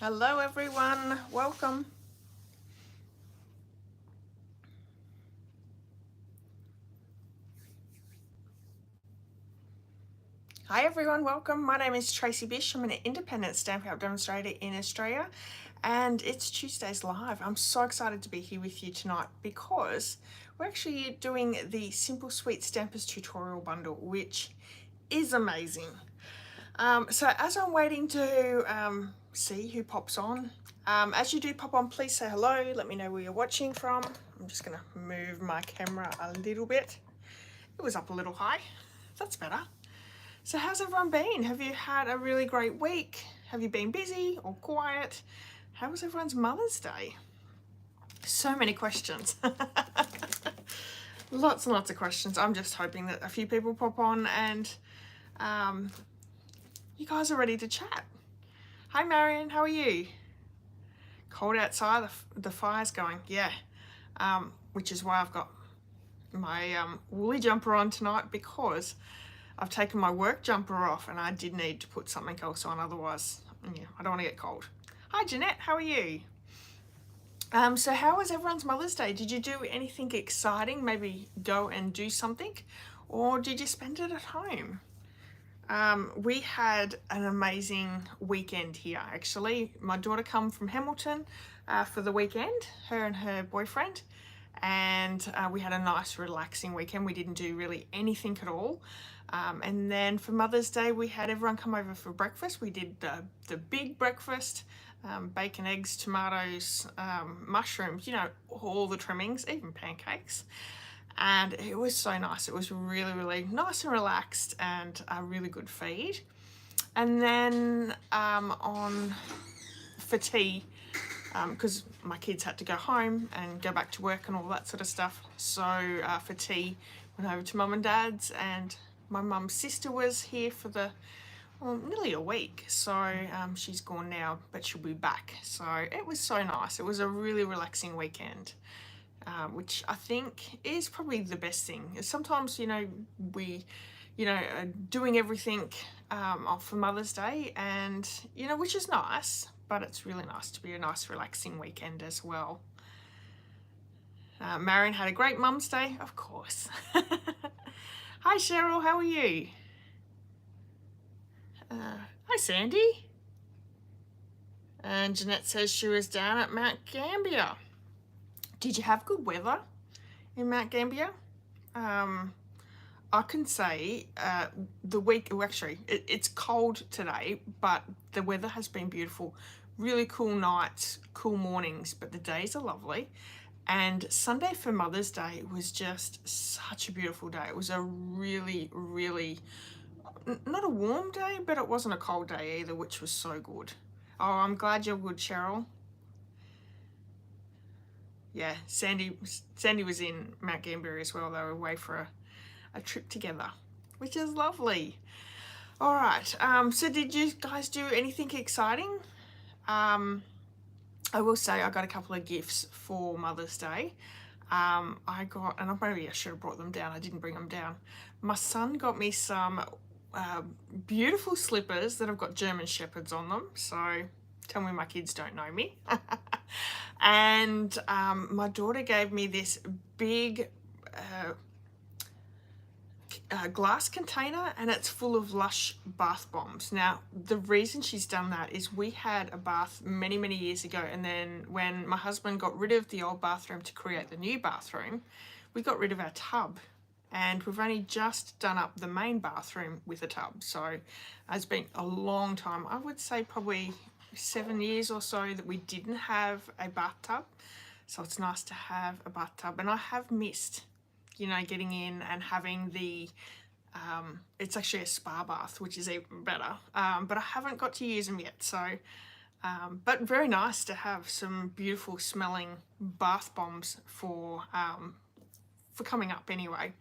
Hello everyone, welcome. Hi everyone, welcome. My name is Tracy Bish. I'm an independent Stampin' Up demonstrator in Australia and it's Tuesdays Live. I'm so excited to be here with you tonight because we're actually doing the Simple Sweet Stampers tutorial bundle, which is amazing. So as I'm waiting to see who pops on, as you do pop on, please say hello. Let me know where you're watching from. I'm just going to move my camera a little bit. It was up a little high. That's better. So how's everyone been? Have you had a really great week? Have you been busy or quiet? How was everyone's Mother's Day? So many questions. Lots and lots of questions. I'm just hoping that a few people pop on and you guys are ready to chat. Hi Marion, how are you? Cold outside, the fire's going, yeah. Which is why I've got my woolly jumper on tonight, because I've taken my work jumper off and I did need to put something else on, otherwise, yeah, I don't want to get cold. Hi Jeanette, how are you? So how was everyone's Mother's Day? Did you do anything exciting? Maybe go and do something? Or did you spend it at home? We had an amazing weekend here, actually. My daughter come from Hamilton for the weekend, her and her boyfriend, and we had a nice relaxing weekend. We didn't do really anything at all. And then for Mother's Day, we had everyone come over for breakfast. We did the big breakfast, bacon, eggs, tomatoes, mushrooms, you know, all the trimmings, even pancakes. And it was so nice. It was really, really nice and relaxed and a really good feed. And then for tea, because my kids had to go home and go back to work and all that sort of stuff. So for tea, went over to Mum and Dad's, and my mum's sister was here for nearly a week. So she's gone now, but she'll be back. So it was so nice. It was a really relaxing weekend. Which I think is probably the best thing. Sometimes, you know, we, are doing everything for Mother's Day, and, you know, which is nice, but it's really nice to be a nice relaxing weekend as well. Marion had a great Mum's Day, of course. Hi Cheryl, how are you? Hi Sandy. And Jeanette says she was down at Mount Gambier. Did you have good weather in Mount Gambier? I can say the week, well, actually, it's cold today, but the weather has been beautiful. Really cool nights, cool mornings, but the days are lovely. And Sunday for Mother's Day was just such a beautiful day. It was a really, really, not a warm day, but it wasn't a cold day either, which was so good. Oh, I'm glad you're good, Cheryl. Yeah, Sandy was in Mount Gambier as well. They were away for a trip together, which is lovely. All right, so did you guys do anything exciting? I will say I got a couple of gifts for Mother's Day. I got, and maybe I should have brought them down. I didn't bring them down. My son got me some beautiful slippers that have got German Shepherds on them. So tell me my kids don't know me. And my daughter gave me this big glass container, and it's full of Lush bath bombs. Now, the reason she's done that is we had a bath many, many years ago, and then when my husband got rid of the old bathroom to create the new bathroom, we got rid of our tub. And we've only just done up the main bathroom with a tub. So it's been a long time. I would say probably 7 years or so that we didn't have a bathtub. So it's nice to have a bathtub. And I have missed, you know, getting in and having the, it's actually a spa bath, which is even better. But I haven't got to use them yet. So, but very nice to have some beautiful smelling bath bombs for coming up anyway.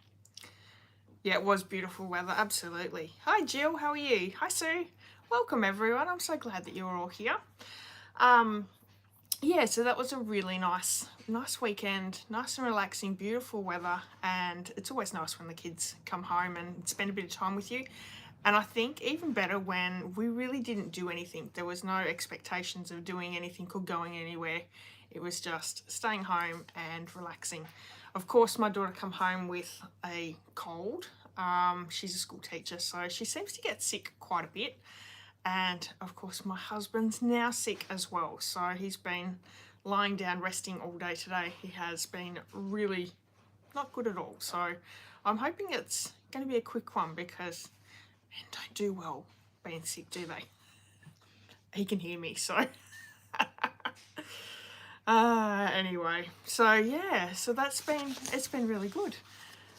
Yeah, it was beautiful weather, absolutely. Hi Jill, how are you? Hi Sue. Welcome everyone. I'm so glad that you're all here. Yeah, so that was a really nice weekend, nice and relaxing, beautiful weather, and it's always nice when the kids come home and spend a bit of time with you. And I think even better when we really didn't do anything. There was no expectations of doing anything or going anywhere. It was just staying home and relaxing. Of course, my daughter come home with a cold. She's a school teacher, so she seems to get sick quite a bit. And of course, my husband's now sick as well. So he's been lying down resting all day today. He has been really not good at all. So I'm hoping it's going to be a quick one because men don't do well being sick, do they? He can hear me, so. Anyway, so yeah, so it's been really good.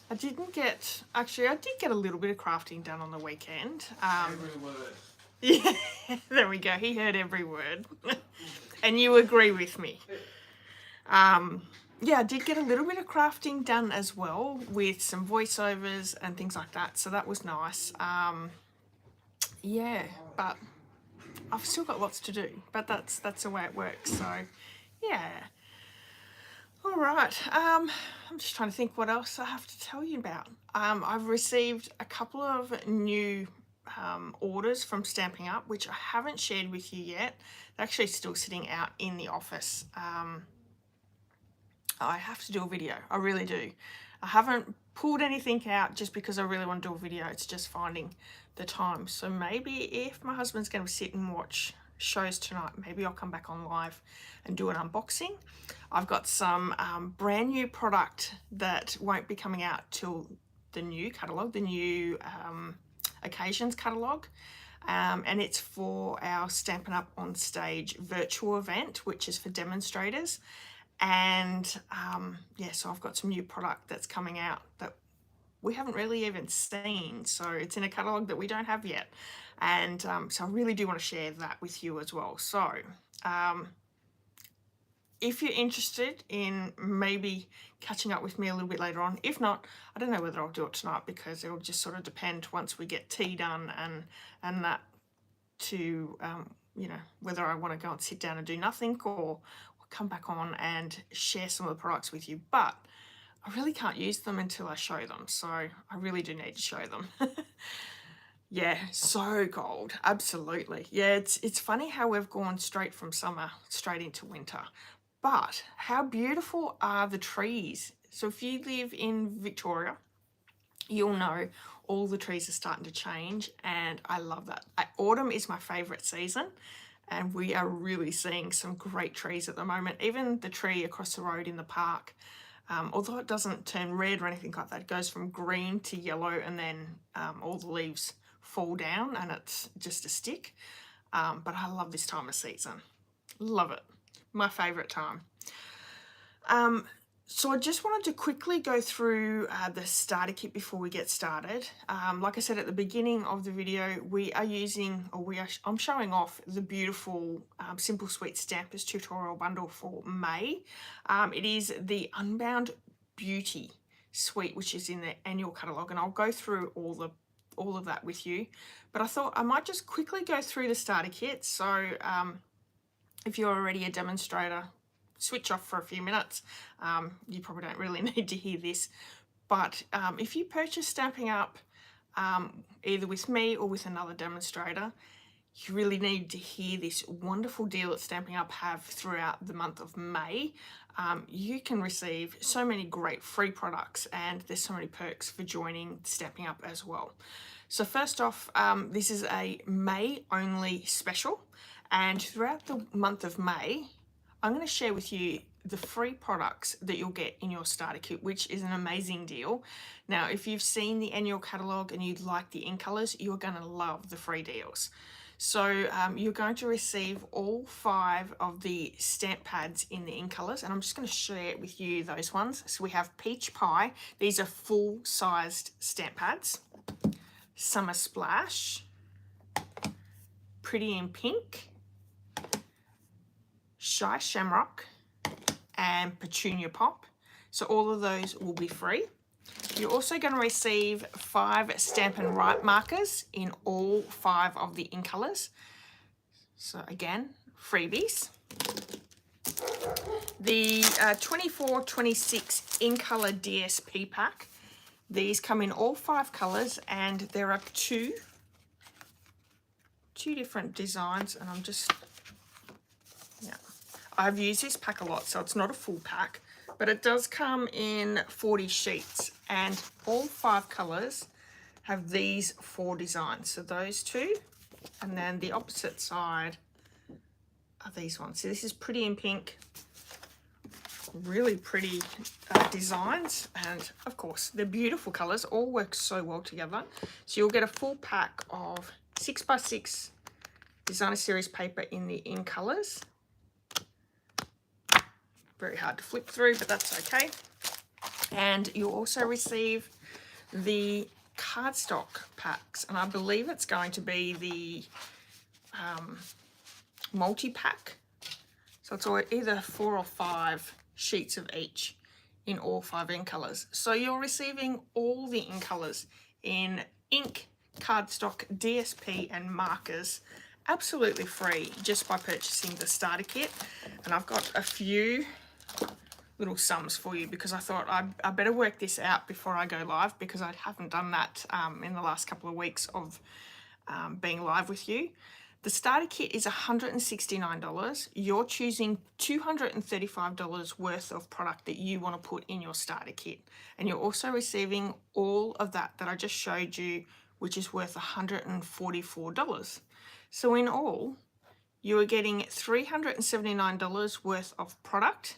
I did get a little bit of crafting done on the weekend. Every word. Yeah, there we go. He heard every word. And you agree with me. Yeah, I did get a little bit of crafting done as well with some voiceovers and things like that. So that was nice. Yeah, but I've still got lots to do. But that's the way it works. So yeah. All right. I'm just trying to think what else I have to tell you about. I've received a couple of new orders from Stampin' Up, which I haven't shared with you yet. They're actually still sitting out in the office. I have to do a video. I really do. I haven't pulled anything out just because I really want to do a video. It's just finding the time. So maybe if my husband's going to sit and watch shows tonight, maybe I'll come back on live and do an unboxing. I've got some brand new product that won't be coming out till the new catalogue, the new occasions catalogue, and it's for our Stampin' Up on Stage virtual event, which is for demonstrators. And yeah, so I've got some new product that's coming out that we haven't really even seen, so it's in a catalogue that we don't have yet. And so I really do want to share that with you as well. So if you're interested in maybe catching up with me a little bit later on, if not, I don't know whether I'll do it tonight because it'll just sort of depend once we get tea done and that to you know, whether I want to go and sit down and do nothing or come back on and share some of the products with you. But I really can't use them until I show them, so I really do need to show them. Yeah, so cold, absolutely. Yeah, it's funny how we've gone straight from summer straight into winter. But how beautiful are the trees? So if you live in Victoria, you'll know all the trees are starting to change, and I love that. Autumn is my favourite season, and we are really seeing some great trees at the moment. Even the tree across the road in the park, although it doesn't turn red or anything like that, it goes from green to yellow, and then all the leaves fall down and it's just a stick. But I love this time of season. Love it. My favourite time. So I just wanted to quickly go through the starter kit before we get started. Like I said at the beginning of the video, we are using, I'm showing off the beautiful Simple Sweet Stampers tutorial bundle for May. It is the Unbound Beauty Suite, which is in the annual catalogue, and I'll go through all of that with you. But I thought I might just quickly go through the starter kit. So if you're already a demonstrator, switch off for a few minutes. You probably don't really need to hear this, but if you purchase Stampin' Up either with me or with another demonstrator, you really need to hear this wonderful deal that Stampin' Up have throughout the month of May. You can receive so many great free products, and there's so many perks for joining Stampin' Up as well. So first off, this is a May only special, and throughout the month of May, I'm going to share with you the free products that you'll get in your starter kit, which is an amazing deal. Now, if you've seen the annual catalogue and you like the ink colours, you're going to love the free deals. So you're going to receive all 5 of the stamp pads in the ink colours, and I'm just going to share with you those ones. So we have Peach Pie. These are full-sized stamp pads. Summer Splash. Pretty in Pink. Shy Shamrock, and Petunia Pop. So all of those will be free. You're also going to receive 5 Stampin' Write markers in all 5 of the ink colours. So again, freebies. The 24-26 ink colour DSP pack. These come in all 5 colours, and there are 2 2 different designs, and I'm just, yeah. I've used this pack a lot, so it's not a full pack, but it does come in 40 sheets, and all 5 colours have these 4 designs. So those 2, and then the opposite side are these ones. So this is Pretty in Pink, really pretty designs, and of course they're beautiful colours, all work so well together. So you'll get a full pack of 6x6 designer series paper in the in colours. Very hard to flip through, but that's okay. And you'll also receive the cardstock packs, and I believe it's going to be the multi-pack. So it's either 4 or 5 sheets of each in all 5 ink colours. So you're receiving all the ink colours in ink, cardstock, DSP and markers absolutely free just by purchasing the starter kit. And I've got a few little sums for you because I thought I better work this out before I go live, because I haven't done that in the last couple of weeks of being live with you. The starter kit is $169. You're choosing $235 worth of product that you want to put in your starter kit. And you're also receiving all of that I just showed you, which is worth $144. So in all, you are getting $379 worth of product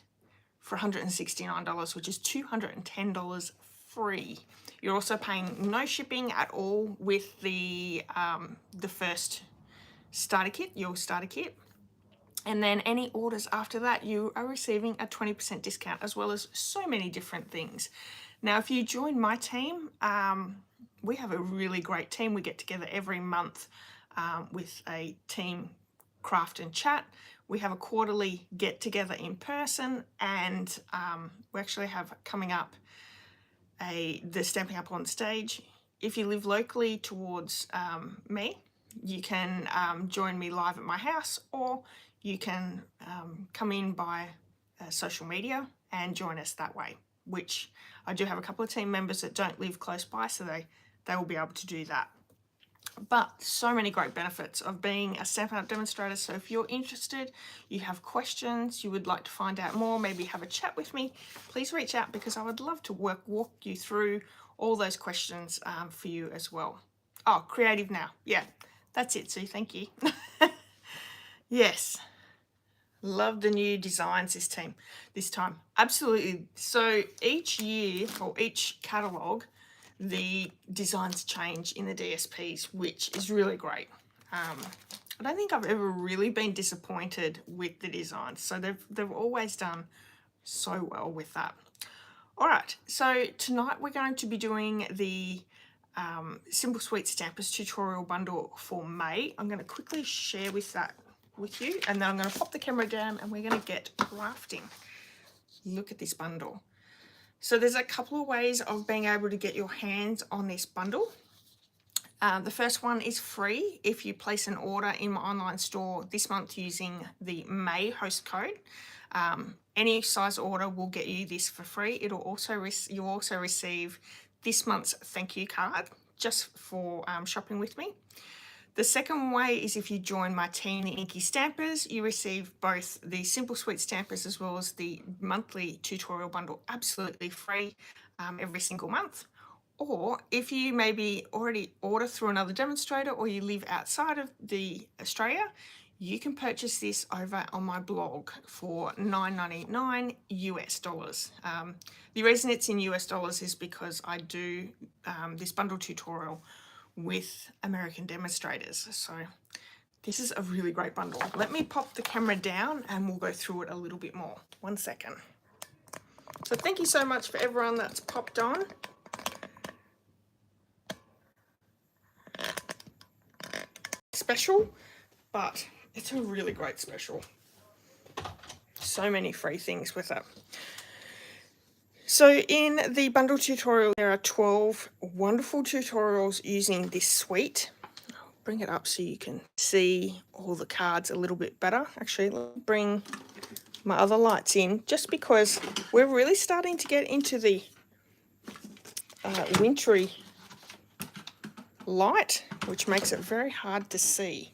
for $169, which is $210 free. You're also paying no shipping at all with the first starter kit, your starter kit. And then any orders after that, you are receiving a 20% discount, as well as so many different things. Now, if you join my team, we have a really great team. We get together every month with a team craft and chat. We have a quarterly get together in person, and we actually have coming up the Stamping Up on Stage. If you live locally towards me, you can join me live at my house, or you can come in by social media and join us that way, which I do have a couple of team members that don't live close by, so they will be able to do that. But so many great benefits of being a Stampin' Up demonstrator. So if you're interested, you have questions, you would like to find out more, maybe have a chat with me, please reach out, because I would love to walk you through all those questions for you as well. Oh, creative now. Yeah, that's it, Sue. Thank you. Yes. Love the new designs this time. Absolutely. So each year, or each catalogue, the designs change in the DSPs, which is really great. I don't think I've ever really been disappointed with the designs. So they've always done so well with that. All right, so tonight we're going to be doing the Simple Sweet Stampers tutorial bundle for May. I'm going to quickly share that with you, and then I'm going to pop the camera down and we're going to get crafting. Look at this bundle. So there's a couple of ways of being able to get your hands on this bundle. The first one is free if you place an order in my online store this month using the May host code. Any size order will get you this for free. You'll also receive this month's thank you card just for shopping with me. The second way is if you join my team, the INKY Stampers, you receive both the Simple Sweet Stampers as well as the monthly tutorial bundle absolutely free every single month. Or if you maybe already order through another demonstrator, or you live outside of Australia, you can purchase this over on my blog for $9.99 US dollars. The reason it's in US dollars is because I do this bundle tutorial with American demonstrators. So this is a really great bundle. Let me pop the camera down and we'll go through it a little bit more. 1 second. So thank you so much for everyone that's popped on. Special, but it's a really great special. So many free things with it. So in the bundle tutorial, there are 12 wonderful tutorials using this suite. I'll bring it up so you can see all the cards a little bit better. Actually, let me bring my other lights in, just because we're really starting to get into the wintry light, which makes it very hard to see.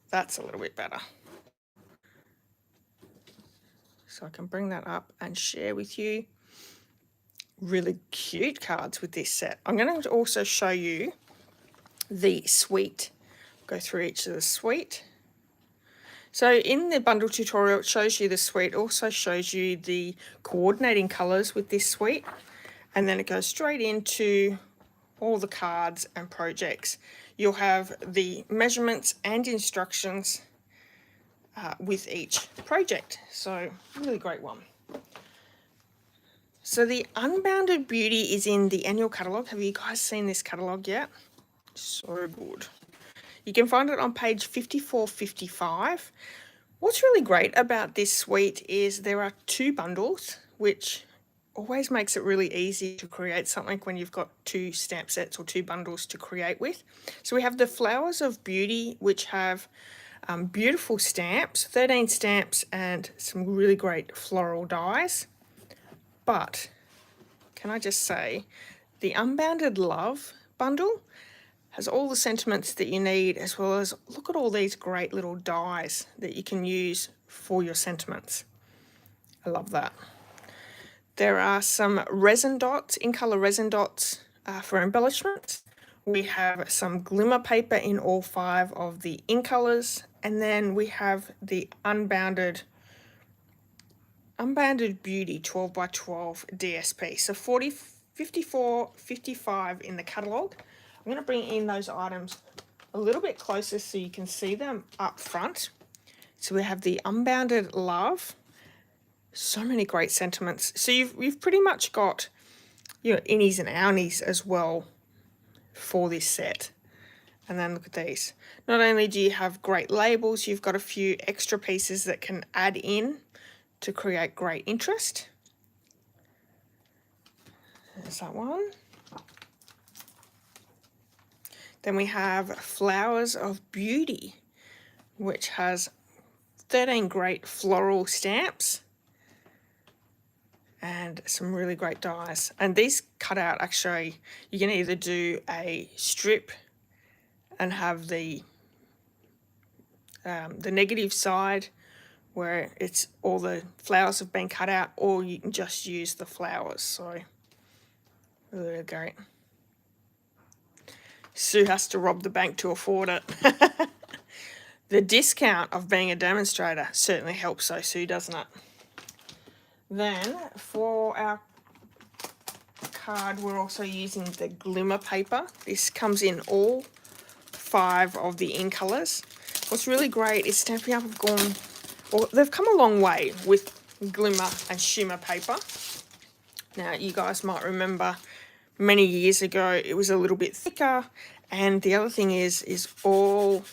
That's a little bit better. So I can bring that up and share with you. Really cute cards with this set. I'm going to also show you the suite. Go through each of the suite. So in the bundle tutorial, it shows you the suite, also shows you the coordinating colors with this suite, and then it goes straight into all the cards and projects. You'll have the measurements and instructions with each project. So really great one. So the Unbounded Beauty is in the annual catalogue. Have you guys seen this catalogue yet? So good. You can find it on page 5455. What's really great about this suite is there are 2 bundles, which always makes it really easy to create something when you've got 2 stamp sets or 2 bundles to create with. So we have the Flowers of Beauty, which have beautiful stamps, 13 stamps and some really great floral dies. But can I just say, the Unbounded Love bundle has all the sentiments that you need, as well as look at all these great little dies that you can use for your sentiments. I love that. There are some resin dots, in colour resin dots for embellishments. We have some glimmer paper in all 5 of the in colours, and then we have the Unbounded Beauty 12x12 DSP. So 40, 54, 55 in the catalogue. I'm going to bring in those items a little bit closer so you can see them up front. So we have the Unbounded Love. So many great sentiments. So you've pretty much got your innies and outies as well for this set. And then look at these. Not only do you have great labels, you've got a few extra pieces that can add in to create great interest. There's that one. Then we have Flowers of Beauty, which has 13 great floral stamps and some really great dies. And these cut out, actually, you can either do a strip and have the negative side where it's all the flowers have been cut out, or you can just use the flowers. So really, really great. Sue has to rob the bank to afford it. The discount of being a demonstrator certainly helps though, Sue, doesn't it? Then for our card, we're also using the glimmer paper. This comes in all 5 of the in colours. What's really great is Stampin' Up have gone, well, they've come a long way with glimmer and shimmer paper. Now, you guys might remember many years ago it was a little bit thicker, and the other thing is all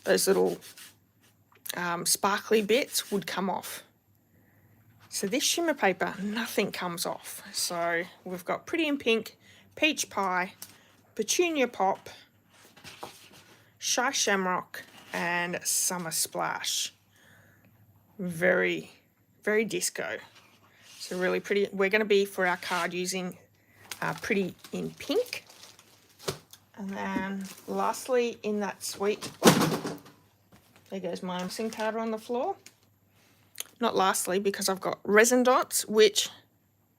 those little sparkly bits would come off. So this shimmer paper, nothing comes off. So we've got Pretty in Pink, Peach Pie, Petunia Pop, Shy Shamrock, and Summer Splash. Very, very disco. So really pretty. We're going to be, for our card, using Pretty in Pink. And then lastly in that suite, there goes my icing powder on the floor. Not lastly, because I've got resin dots, which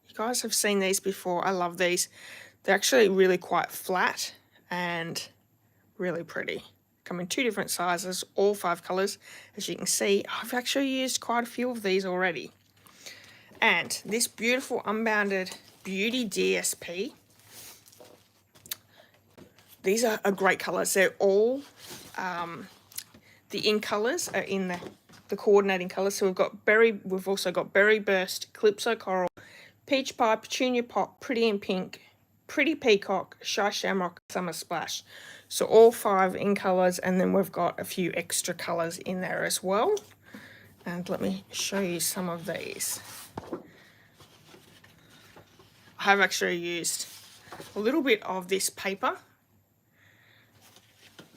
you guys have seen these before. I love these. They're actually really quite flat and really pretty. Come in 2 different sizes, all 5 colours. As you can see, I've actually used quite a few of these already. And this beautiful Unbounded Beauty DSP. These are great colours. They're all, the in colours are in the coordinating colours. So we've also got Berry Burst, Calypso Coral, Peach Pie, Petunia Pop, Pretty in Pink, Pretty Peacock, Shy Shamrock, Summer Splash. So all 5 in colours, and then we've got a few extra colours in there as well. And let me show you some of these. I have actually used a little bit of this paper,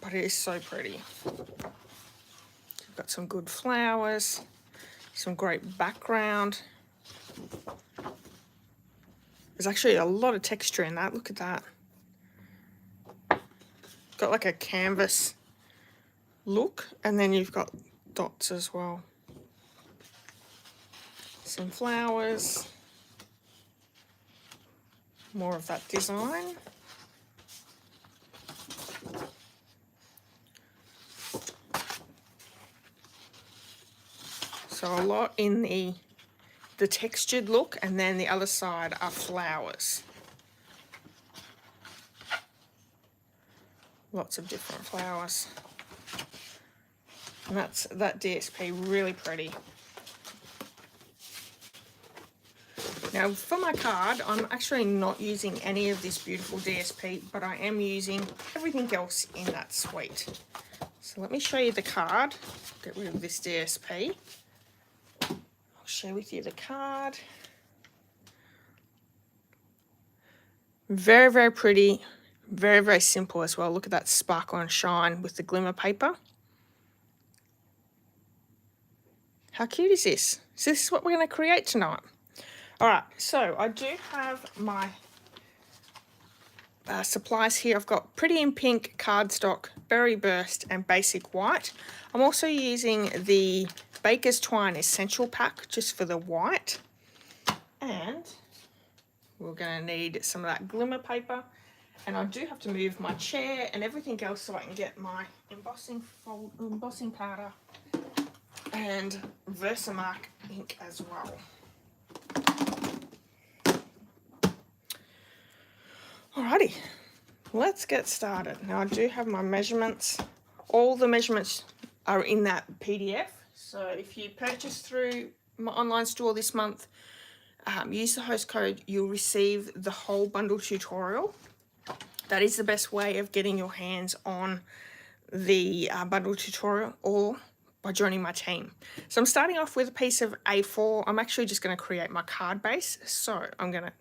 but it is so pretty. We've got some good flowers, some great background. There's actually a lot of texture in that. Look at that. Got like a canvas look, and then you've got dots as well. Some flowers, more of that design. So a lot in the textured look, and then the other side are flowers. Lots of different flowers. And that's that DSP, really pretty. Now for my card, I'm actually not using any of this beautiful DSP, but I am using everything else in that suite. So let me show you the card. Get rid of this DSP. I'll share with you the card. Very, very pretty. Very, very simple as well. Look at that sparkle and shine with the glimmer paper. How cute is this? So this is what we're going to create tonight. All right, so I do have my supplies here. I've got Pretty in Pink, cardstock, Berry Burst, and Basic White. I'm also using the Baker's Twine Essential Pack just for the white. And we're going to need some of that glimmer paper. And I do have to move my chair and everything else so I can get my embossing powder and Versamark ink as well. Alrighty, let's get started. Now I do have my measurements. All the measurements are in that PDF. So if you purchase through my online store this month, use the host code, you'll receive the whole bundle tutorial. That is the best way of getting your hands on the bundle tutorial, or by joining my team. So I'm starting off with a piece of A4. I'm actually just going to create my card base. So I'm going to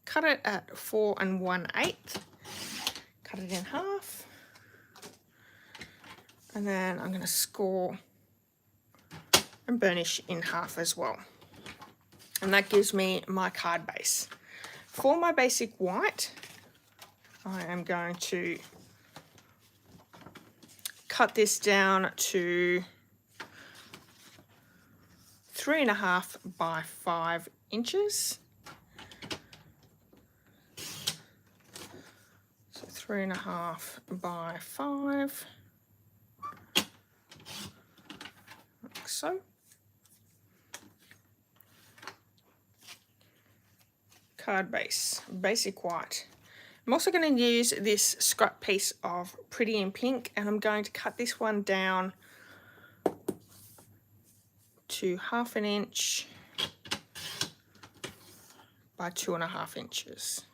cut it at 4 1/8. Cut it in half. And then I'm going to score and burnish in half as well. And that gives me my card base. For my basic white, I am going to cut this down to 3.5 by 5 inches. So 3.5 by 5, like so. Card base, basic white. I'm also going to use this scrap piece of Pretty in Pink, and I'm going to cut this one down to 1/2 inch by 2.5 inches.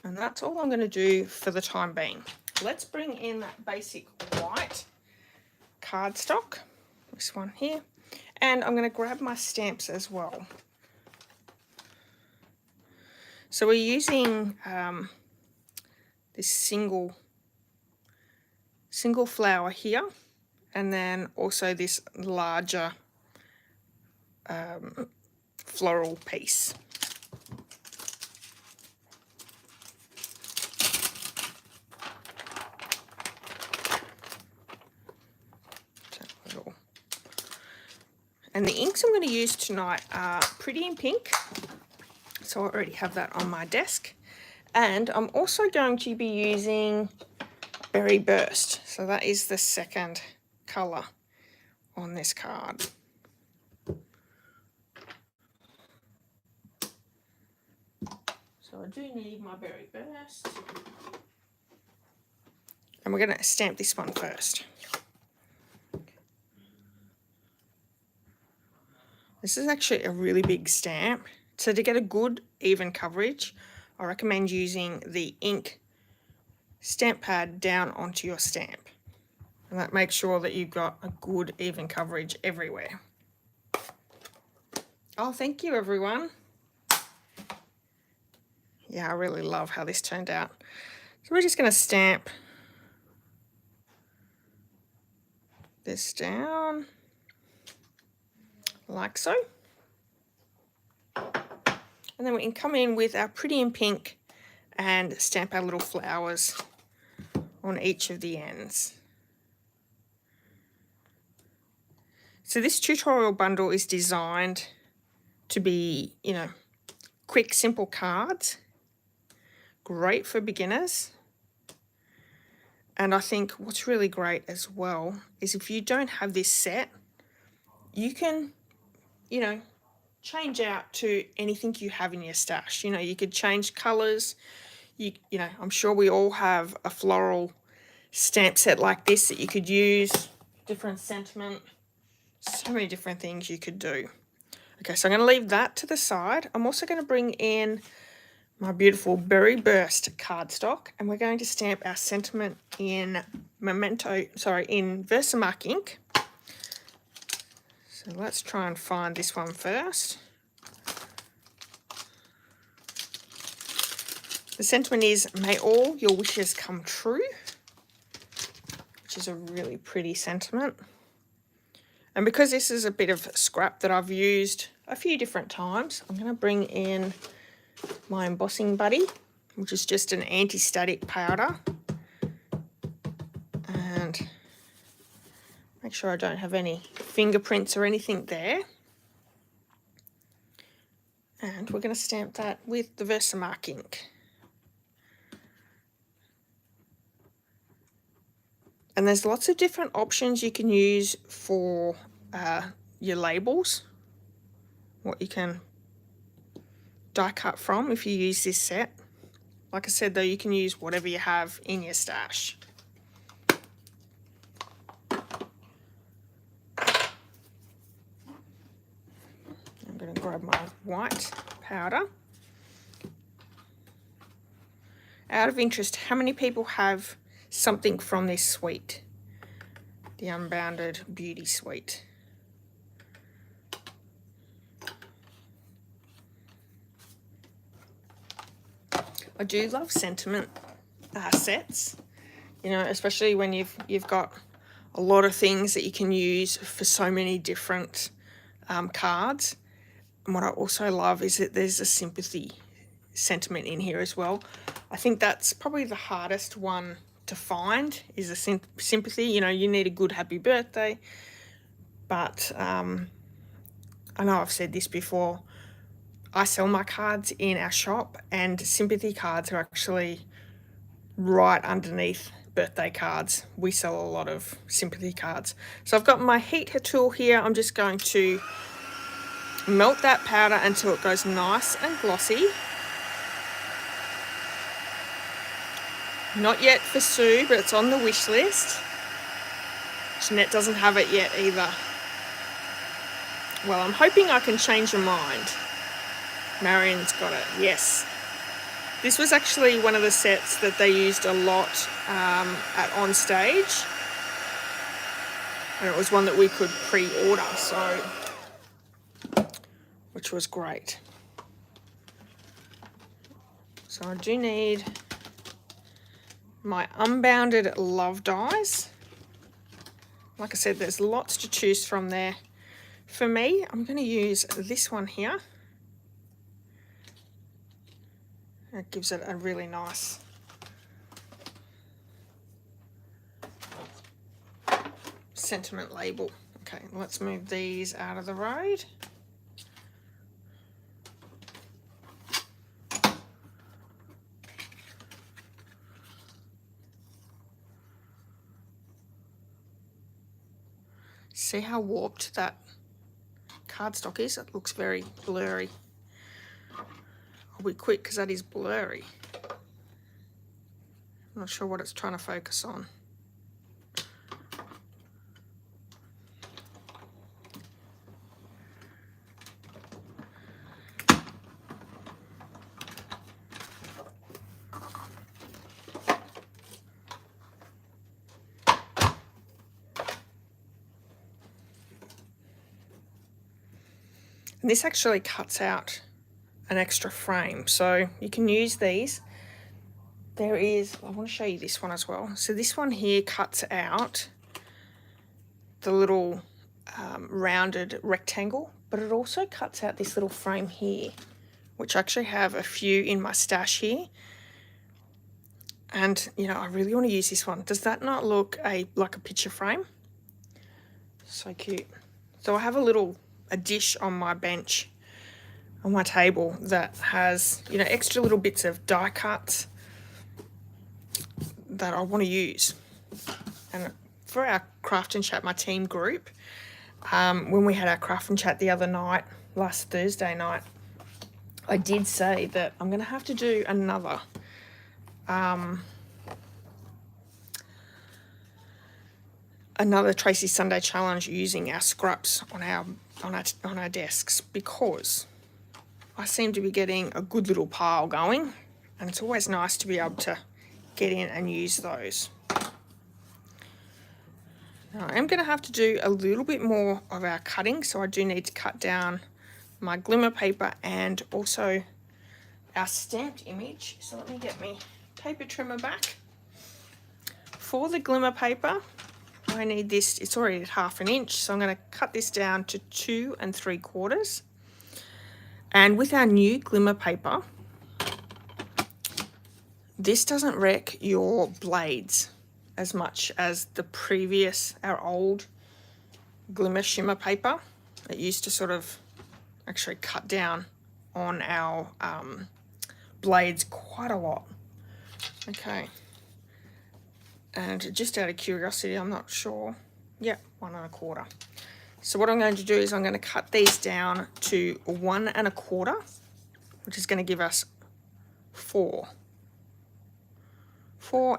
And that's all I'm going to do for the time being. Let's bring in that basic white cardstock, this one here, and I'm going to grab my stamps as well. So we're using this single flower here, and then also this larger floral piece. And the inks I'm going to use tonight are Pretty in Pink. So I already have that on my desk. And I'm also going to be using Berry Burst. So that is the second colour on this card. So I do need my Berry Burst. And we're going to stamp this one first. This is actually a really big stamp. So to get a good even coverage, I recommend using the ink stamp pad down onto your stamp. And that makes sure that you've got a good even coverage everywhere. Oh, thank you everyone. Yeah, I really love how this turned out. So we're just going to stamp this down like so. And then we can come in with our Pretty in Pink and stamp our little flowers on each of the ends. So this tutorial bundle is designed to be, you know, quick, simple cards, great for beginners. And I think what's really great as well is if you don't have this set, you can, you know, change out to anything you have in your stash. You know, you could change colors. You know, I'm sure we all have a floral stamp set like this that you could use, different sentiment, so many different things you could do. Okay, so I'm going to leave that to the side. I'm also going to bring in my beautiful Berry Burst cardstock, and we're going to stamp our sentiment in in Versamark ink. So let's try and find this one first. The sentiment is, may all your wishes come true, which is a really pretty sentiment. And because this is a bit of scrap that I've used a few different times, I'm going to bring in my embossing buddy, which is just an anti-static powder, and make sure I don't have any fingerprints or anything there. And we're going to stamp that with the Versamark ink. And there's lots of different options you can use for your labels, what you can die cut from if you use this set. Like I said though, you can use whatever you have in your stash. I'm going to grab my white powder. Out of interest, how many people have something from this suite, the Unbounded Beauty Suite? I do love sentiment sets, you know, especially when you've got a lot of things that you can use for so many different cards. And what I also love is that there's a sympathy sentiment in here as well. I think that's probably the hardest one to find, is a sympathy. You know, you need a good happy birthday, but I know I've said this before, I sell my cards in our shop, and sympathy cards are actually right underneath birthday cards. We sell a lot of sympathy cards. So I've got my heat tool here. I'm just going to melt that powder until it goes nice and glossy. Not yet for Sue, but it's on the wish list. Jeanette doesn't have it yet either. Well, I'm hoping I can change your mind. Marion's got it, yes. This was actually one of the sets that they used a lot at On Stage. And it was one that we could pre-order, so, which was great. So I do need my Unbounded Love Dies. Like I said, there's lots to choose from there. For me, I'm going to use this one here. It gives it a really nice sentiment label. Okay, let's move these out of the road. See how warped that cardstock is? It looks very blurry. I'll be quick because that is blurry. I'm not sure what it's trying to focus on. And this actually cuts out an extra frame, so you can use these. There is, I want to show you this one as well. So this one here cuts out the little rounded rectangle, but it also cuts out this little frame here, which I actually have a few in my stash here. And, you know, I really want to use this one. Does that not look like a picture frame? So cute. So I have a dish on my bench, on my table, that has, you know, extra little bits of die cuts that I want to use. And for our craft and chat, my team group, when we had our craft and chat the other night, last Thursday night, I did say that I'm going to have to do another Tracy Sunday challenge using our scraps on our desks, because I seem to be getting a good little pile going, and it's always nice to be able to get in and use those. Now, I am going to have to do a little bit more of our cutting, so I do need to cut down my glimmer paper and also our stamped image. So let me get my paper trimmer back. For the glimmer paper, I need this, it's already at 1/2 inch, so I'm going to cut this down to 2 3/4. And with our new glimmer paper, this doesn't wreck your blades as much as the previous, our old glimmer shimmer paper. It used to sort of actually cut down on our blades quite a lot. Okay. And just out of curiosity, I'm not sure. Yeah, 1 1/4. So what I'm going to do is I'm going to cut these down to 1 1/4, which is going to give us 4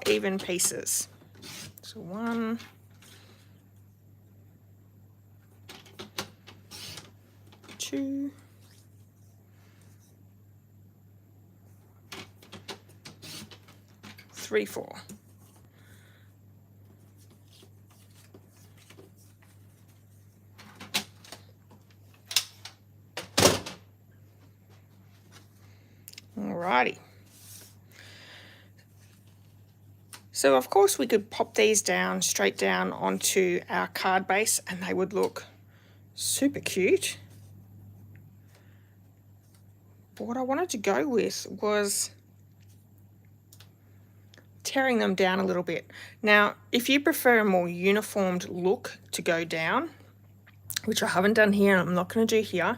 even pieces. So 1, 2, 3, 4. Alrighty. So of course we could pop these down straight down onto our card base and they would look super cute. But what I wanted to go with was tearing them down a little bit. Now, if you prefer a more uniformed look to go down, which I haven't done here and I'm not going to do here,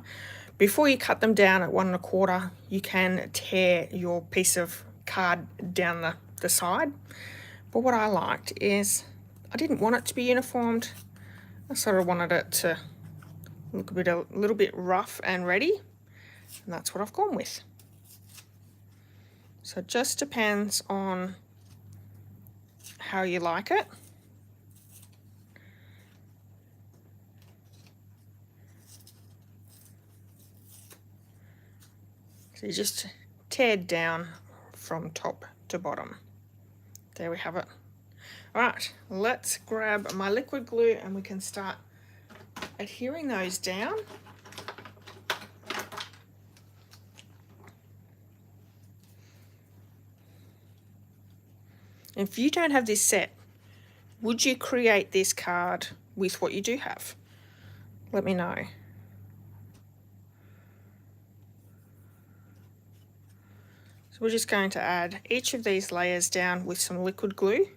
before you cut them down at 1 1/4, you can tear your piece of card down the side. But what I liked is I didn't want it to be uniformed. I sort of wanted it to look a little bit rough and ready, and that's what I've gone with. So it just depends on how you like it. So you just tear down from top to bottom. There we have it. All right, let's grab my liquid glue and we can start adhering those down. If you don't have this set, would you create this card with what you do have? Let me know. So we're just going to add each of these layers down with some liquid glue.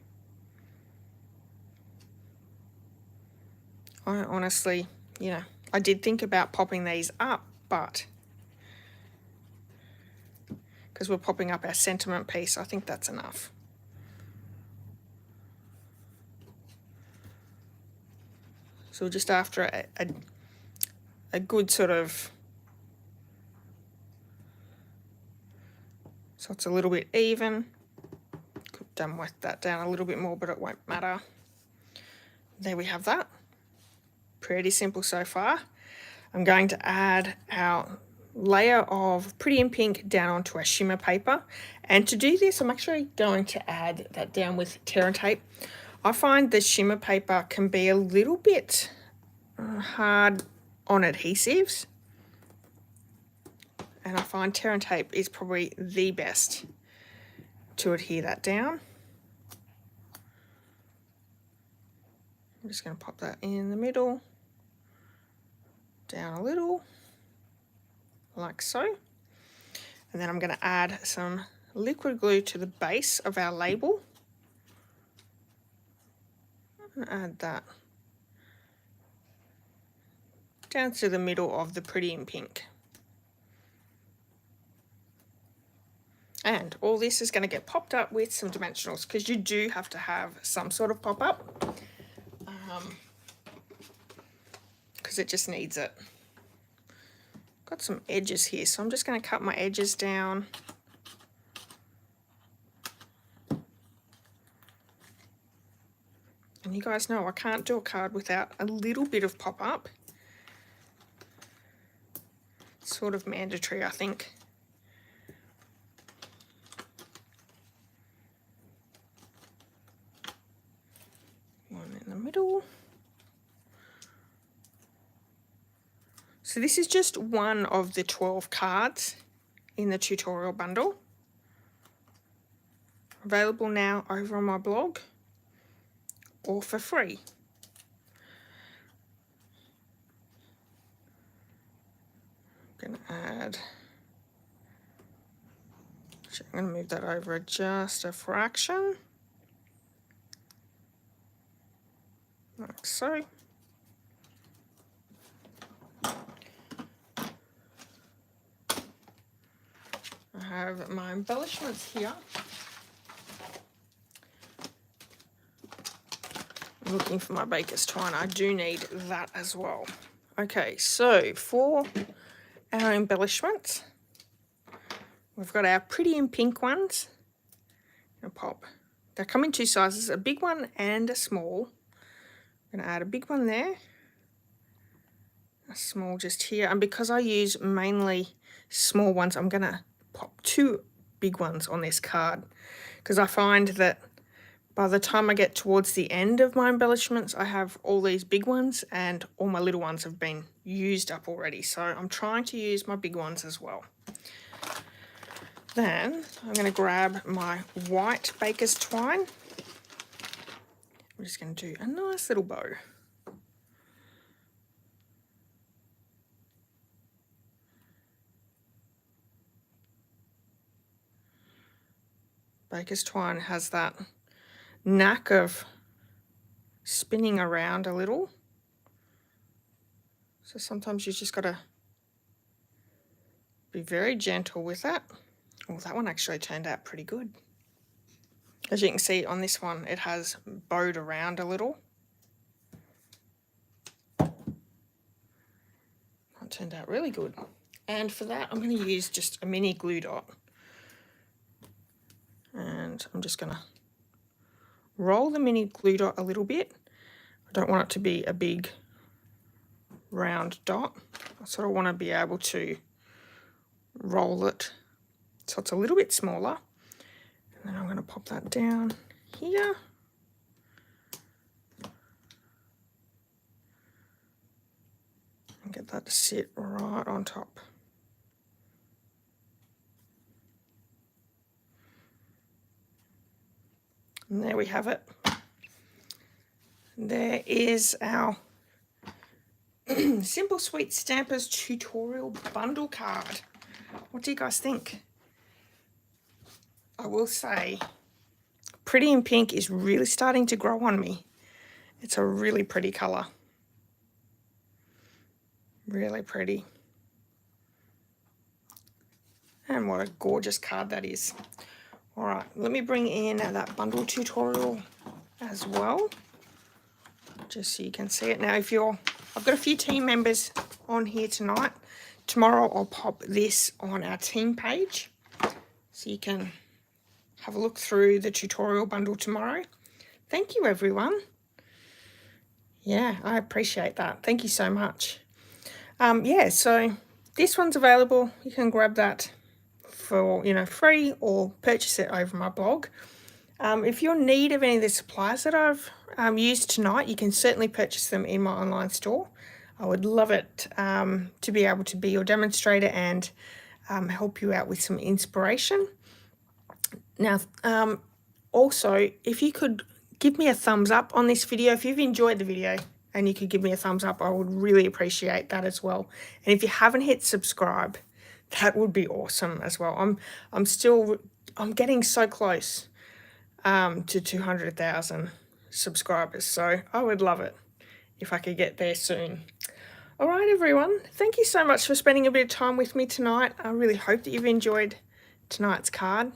I honestly, you know, I did think about popping these up, but because we're popping up our sentiment piece, I think that's enough. So just after a good sort of, so it's a little bit even. Could have done with that down a little bit more, but it won't matter. There we have that. Pretty simple so far. I'm going to add our layer of Pretty in Pink down onto our shimmer paper. And to do this, I'm actually going to add that down with tear and tape. I find the shimmer paper can be a little bit hard on adhesives. And I find tear and tape is probably the best to adhere that down. I'm just going to pop that in the middle, down a little, like so. And then I'm going to add some liquid glue to the base of our label. And add that down to the middle of the Pretty in Pink. And all this is going to get popped up with some dimensionals, because you do have to have some sort of pop-up, because it just needs it. Got some edges here, so I'm just going to cut my edges down. And you guys know I can't do a card without a little bit of pop-up. Sort of mandatory, I think. One in the middle. So this is just one of the 12 cards in the tutorial bundle. Available now over on my blog or for free. I'm going to add, actually, I'm going to move that over just a fraction, like so. I have my embellishments here. I'm looking for my baker's twine. I do need that as well. Okay, so for our embellishments, we've got our Pretty in Pink ones. I'm gonna pop. They come in two sizes, a big one and a small. I'm gonna add a big one there, a small just here, and because I use mainly small ones, I'm gonna pop two big ones on this card, because I find that by the time I get towards the end of my embellishments, I have all these big ones and all my little ones have been used up already. So I'm trying to use my big ones as well. Then I'm going to grab my white baker's twine. I'm just going to do a nice little bow. Baker's twine has that knack of spinning around a little, so sometimes you just got to be very gentle with that. Oh, that one actually turned out pretty good. As you can see on this one, it has bowed around a little. That turned out really good. And for that, I'm going to use just a mini glue dot, and I'm just going to roll the mini glue dot a little bit. I don't want it to be a big round dot. I sort of want to be able to roll it so it's a little bit smaller. And then I'm going to pop that down here. And get that to sit right on top. And there we have it. There is our Simple Sweet Stampers tutorial bundle card. What do you guys think? I will say, Pretty in Pink is really starting to grow on me. It's a really pretty colour. Really pretty. And what a gorgeous card that is. All right, let me bring in that bundle tutorial as well, just so you can see it. Now, I've got a few team members on here tonight. Tomorrow I'll pop this on our team page, so you can have a look through the tutorial bundle tomorrow. Thank you, everyone. Yeah, I appreciate that. Thank you so much. Yeah, so this one's available. You can grab that for, free, or purchase it over my blog. If you're in need of any of the supplies that I've used tonight, you can certainly purchase them in my online store. I would love it to be able to be your demonstrator and help you out with some inspiration. Now, also, if you could give me a thumbs up on this video, if you've enjoyed the video and you could give me a thumbs up, I would really appreciate that as well. And if you haven't hit subscribe, that would be awesome as well. I'm still I'm getting so close to 200,000 subscribers, so I would love it if I could get there soon. All right, everyone, thank you so much for spending a bit of time with me tonight. I really hope that you've enjoyed tonight's card.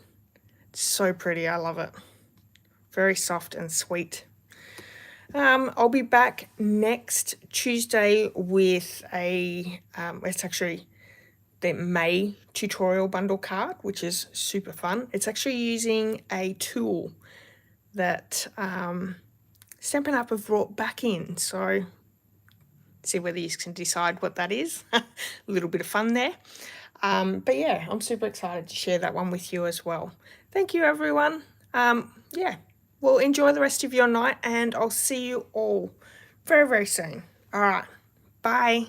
It's so pretty, I love it. Very soft and sweet. I'll be back next Tuesday with it's actually the May tutorial bundle card, which is super fun. It's actually using a tool that Stampin' Up have brought back in, so see whether you can decide what that is. A little bit of fun there. But yeah, I'm super excited to share that one with you as well. Thank you, everyone. Yeah, well, enjoy the rest of your night, and I'll see you all very, very soon. All right, bye.